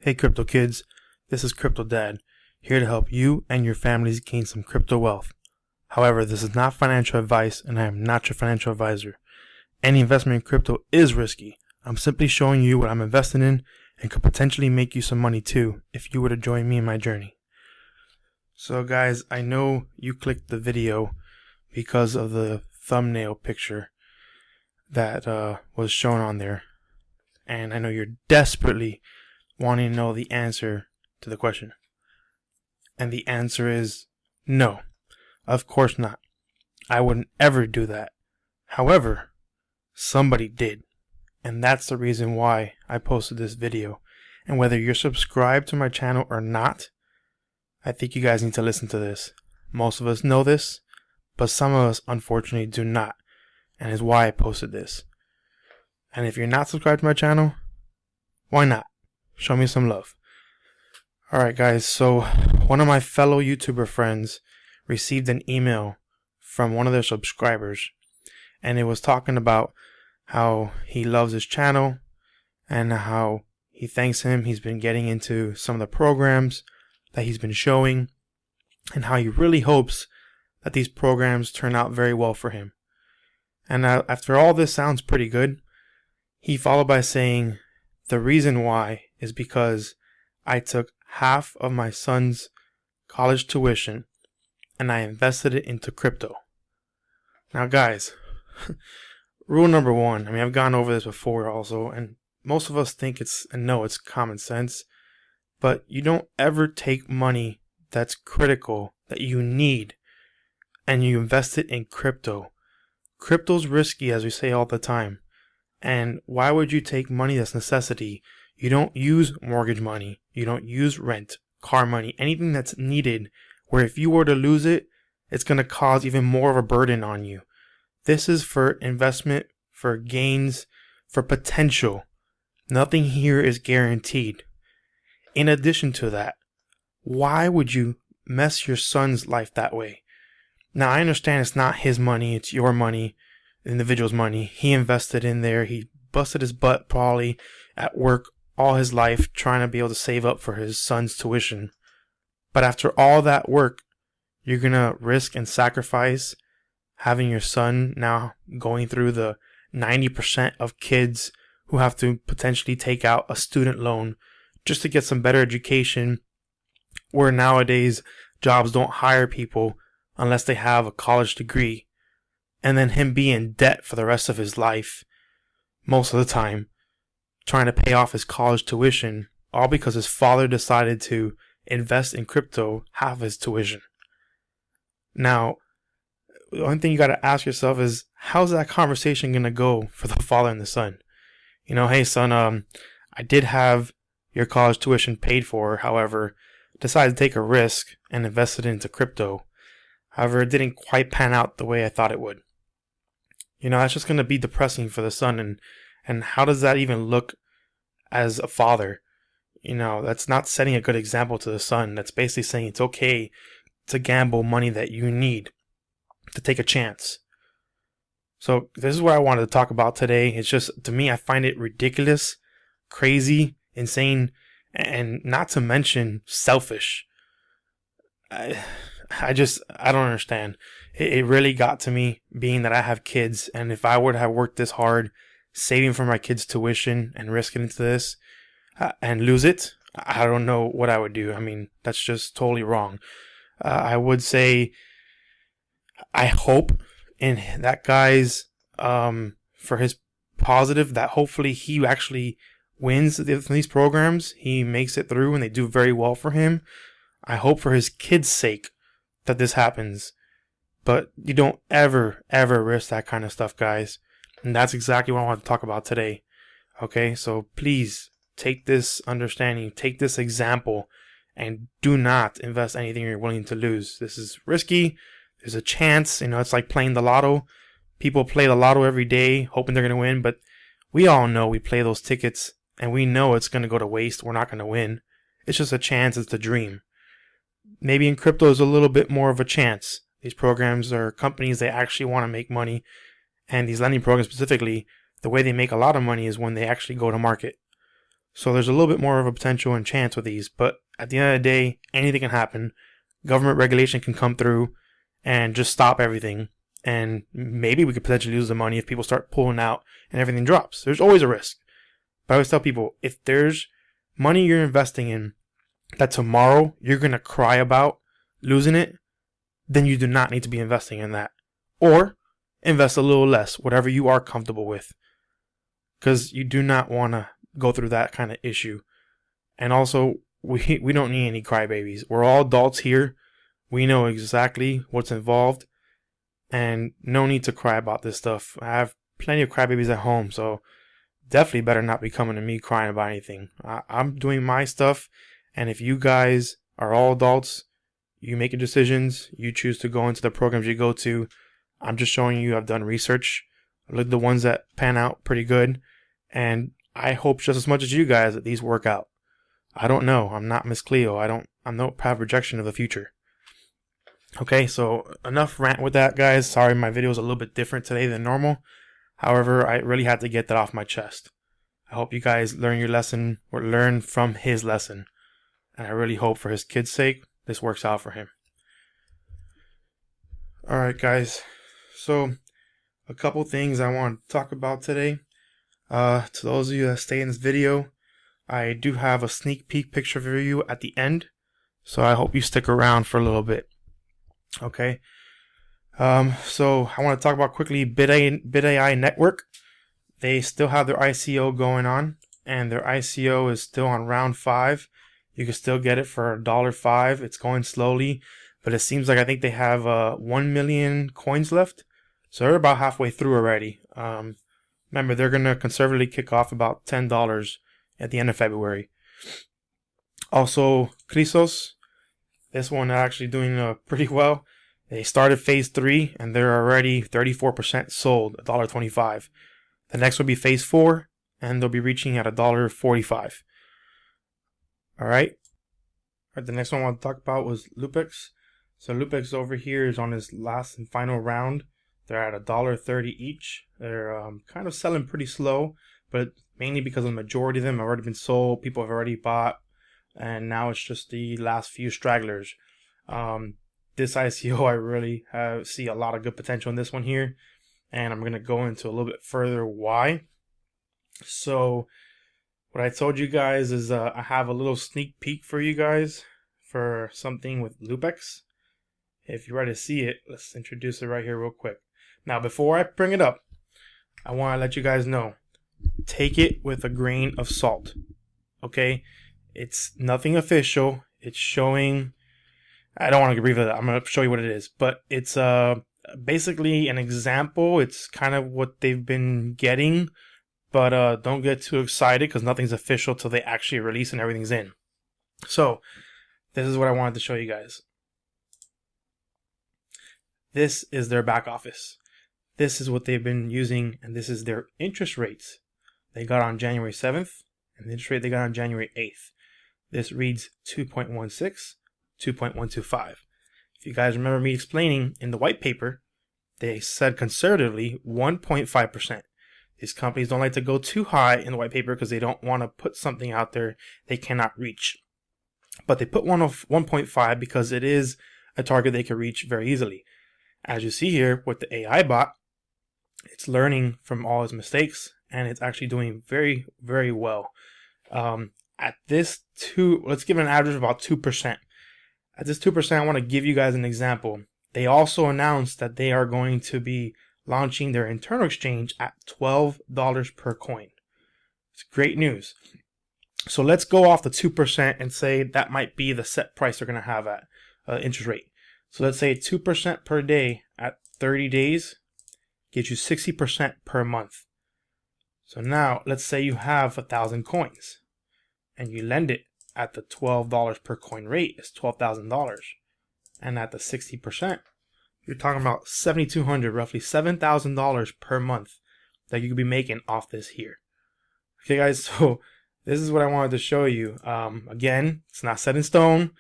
Hey crypto kids, this is Crypto Dad, here to help you and your families gain some crypto wealth. However, this is not financial advice and I am not your financial advisor. Any investment in crypto is risky. I'm simply showing you what I'm investing in and could potentially make you some money too if you were to join me in my journey. So guys, I know you clicked the video because of the thumbnail picture that was shown on there. And I know you're desperately wanting to know the answer to the question. And the answer is no. Of course not. I wouldn't ever do that. However, somebody did. And that's the reason why I posted this video. And whether you're subscribed to my channel or not, I think you guys need to listen to this. Most of us know this, but some of us unfortunately do not. And is why I posted this. And if you're not subscribed to my channel, why not? Show me some love. Alright guys, so one of my fellow YouTuber friends received an email from one of their subscribers, and it was talking about how he loves his channel and how he thanks him. He's been getting into some of the programs that he's been showing and how he really hopes that these programs turn out very well for him. And after all this sounds pretty good, he followed by saying, the reason why is because I took half of my son's college tuition and I invested it into crypto. Now guys, rule number one, I've gone over this before also, and most of us think it's common sense, but you don't ever take money that's critical, that you need, and you invest it in crypto. Crypto's risky, as we say all the time. And why would you take money that's necessity? You don't use mortgage money. You don't use rent, car money, anything that's needed where if you were to lose it, it's going to cause even more of a burden on you. This is for investment, for gains, for potential. Nothing here is guaranteed. In addition to that, why would you mess your son's life that way? Now, I understand it's not his money, it's your money, the individual's money. He invested in there. He busted his butt probably at work all his life trying to be able to save up for his son's tuition. But after all that work, you're going to risk and sacrifice having your son now going through the 90% of kids who have to potentially take out a student loan just to get some better education, where nowadays jobs don't hire people unless they have a college degree, and then him be in debt for the rest of his life, most of the time, trying to pay off his college tuition, all because his father decided to invest in crypto half his tuition. Now, the only thing you got to ask yourself is, how's that conversation going to go for the father and the son? Hey son, I did have your college tuition paid for, however, decided to take a risk and invested into crypto. However, it didn't quite pan out the way I thought it would. That's just going to be depressing for the son. And how does that even look as a father? That's not setting a good example to the son. That's basically saying it's okay to gamble money that you need, to take a chance. So this is what I wanted to talk about today. It's just, to me, I find it ridiculous, crazy, insane, and not to mention selfish. I don't understand. It really got to me, being that I have kids, and if I were to have worked this hard, saving for my kids' tuition and risking into this, and lose it, I don't know what I would do. That's just totally wrong. I would say, I hope in that guy's, for his positive, that hopefully he actually wins these programs, he makes it through and they do very well for him. I hope for his kids' sake that this happens. But you don't ever risk that kind of stuff, guys. And that's exactly what I want to talk about today. Okay, so please take this understanding, take this example, and do not invest anything you're willing to lose. This is risky. There's a chance. It's like playing the lotto. People play the lotto every day, hoping they're going to win. But we all know we play those tickets, and we know it's going to go to waste. We're not going to win. It's just a chance. It's a dream. Maybe in crypto is a little bit more of a chance. These programs are companies, they actually want to make money. And these lending programs specifically, the way they make a lot of money is when they actually go to market. So there's a little bit more of a potential and chance with these, but at the end of the day, anything can happen. Government regulation can come through and just stop everything. And maybe we could potentially lose the money if people start pulling out and everything drops. There's always a risk. But I always tell people, if there's money you're investing in that tomorrow you're going to cry about losing it, then you do not need to be investing in that. Or invest a little less, whatever you are comfortable with. Because you do not want to go through that kind of issue. And also, we don't need any crybabies. We're all adults here. We know exactly what's involved. And no need to cry about this stuff. I have plenty of crybabies at home, so definitely better not be coming to me crying about anything. I'm doing my stuff, and if you guys are all adults, you make your decisions, you choose to go into the programs you go to. I'm just showing you I've done research. I looked at the ones that pan out pretty good, and I hope just as much as you guys that these work out. I don't know. I'm not Miss Cleo. I'm no projection of the future. Okay, so enough rant with that, guys. Sorry, my video is a little bit different today than normal. However, I really had to get that off my chest. I hope you guys learn your lesson or learn from his lesson. And I really hope for his kid's sake, this works out for him. Alright, guys. So, a couple things I want to talk about today. To those of you that stay in this video, I do have a sneak peek picture for you at the end. So I hope you stick around for a little bit. Okay. So I want to talk about quickly BitAI Network. They still have their ICO going on, and their ICO is still on round 5. You can still get it for $1.05. It's going slowly, but it seems like I think they have 1 million coins left. So they're about halfway through already. Remember, they're going to conservatively kick off about $10 at the end of February. Also, CHRYSOS. This one actually doing pretty well. They started phase 3 and they're already 34% sold, $1.25. The next will be phase 4 and they'll be reaching at $1.45. Alright. The next one I want to talk about was Lupex. So Lupex over here is on his last and final round. They're at $1.30 each. They're kind of selling pretty slow, but mainly because the majority of them have already been sold. People have already bought. And now it's just the last few stragglers. This ICO, I really see a lot of good potential in this one here. And I'm going to go into a little bit further why. So what I told you guys is I have a little sneak peek for you guys for something with Lupex. If you're ready to see it, let's introduce it right here real quick. Now, before I bring it up, I want to let you guys know, take it with a grain of salt. Okay? It's nothing official. It's showing, I don't want to reveal that. I'm going to show you what it is. But it's basically an example. It's kind of what they've been getting. But don't get too excited because nothing's official till they actually release and everything's in. So, this is what I wanted to show you guys. This is their back office. This is what they've been using, and this is their interest rates. They got on January 7th, and the interest rate they got on January 8th. This reads 2.16, 2.125. If you guys remember me explaining in the white paper, they said conservatively 1.5%. These companies don't like to go too high in the white paper because they don't want to put something out there they cannot reach. But they put 1.5 because it is a target they can reach very easily. As you see here with the AI bot, it's learning from all its mistakes and it's actually doing very, very well. At this let's give it an average of about 2%. At this 2%, I want to give you guys an example. They also announced that they are going to be launching their internal exchange at $12 per coin. It's great news. So let's go off the 2% and say that might be the set price they're going to have at interest rate. So let's say 2% per day at 30 days gives you 60% per month. So now let's say you have 1,000 coins and you lend it at the $12 per coin rate is $12,000. And at the 60%, you're talking about $7,200, roughly $7,000 per month that you could be making off this here. Okay, guys, so this is what I wanted to show you. Again, it's not set in stone.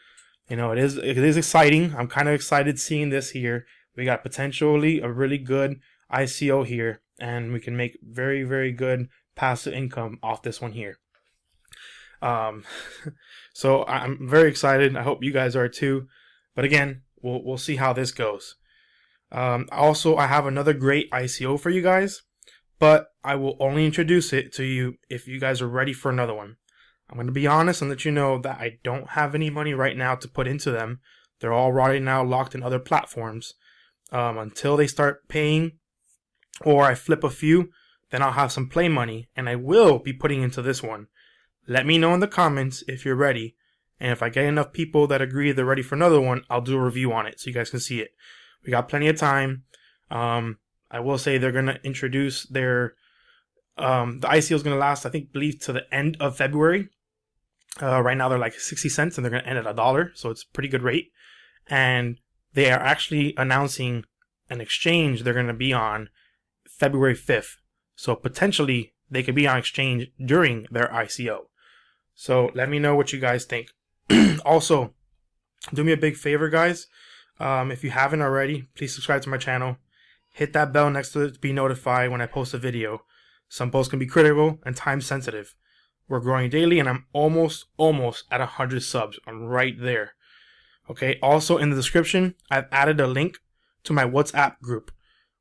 You know, it is exciting. I'm kind of excited seeing this here. We got potentially a really good ICO here, and we can make very, very good passive income off this one here. Um, so I'm very excited. I hope you guys are too. But again, we'll see how this goes. Also, I have another great ICO for you guys, but I will only introduce it to you if you guys are ready for another one. I'm going to be honest and let you know that I don't have any money right now to put into them. They're all right now locked in other platforms. Until they start paying or I flip a few, then I'll have some play money and I will be putting into this one. Let me know in the comments if you're ready. And if I get enough people that agree they're ready for another one, I'll do a review on it so you guys can see it. We got plenty of time. I will say they're going to introduce their, the ICO is going to last, believe to the end of February. Right now they're like 60 cents and they're going to end at $1. So it's a pretty good rate. And they are actually announcing an exchange they're going to be on February 5th. So potentially they could be on exchange during their ICO. So let me know what you guys think. Also, do me a big favor, guys. If you haven't already, please subscribe to my channel. Hit that bell next to it to be notified when I post a video. Some posts can be critical and time sensitive. We're growing daily and I'm almost at 100 subs. I'm right there. Okay, also in the description, I've added a link to my WhatsApp group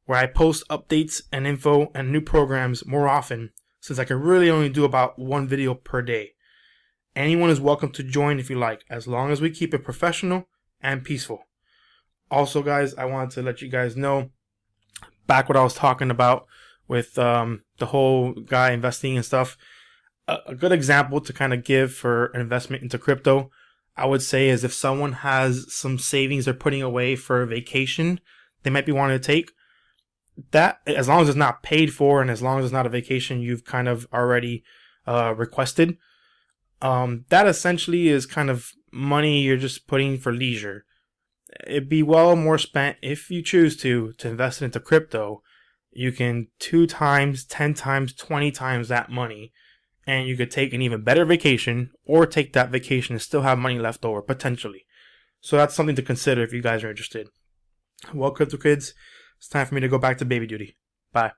where I post updates and info and new programs more often since I can really only do about one video per day. Anyone is welcome to join if you like, as long as we keep it professional and peaceful. Also, guys, I wanted to let you guys know back what I was talking about with the whole guy investing and stuff. A good example to kind of give for an investment into crypto, I would say, is if someone has some savings they're putting away for a vacation they might be wanting to take, that as long as it's not paid for and as long as it's not a vacation you've kind of already requested, that essentially is kind of money you're just putting for leisure. It'd be well more spent if you choose to invest it into crypto. You can 2 times, 10 times, 20 times that money, and you could take an even better vacation or take that vacation and still have money left over potentially. So that's something to consider if you guys are interested. Well, crypto kids, it's time for me to go back to baby duty. Bye.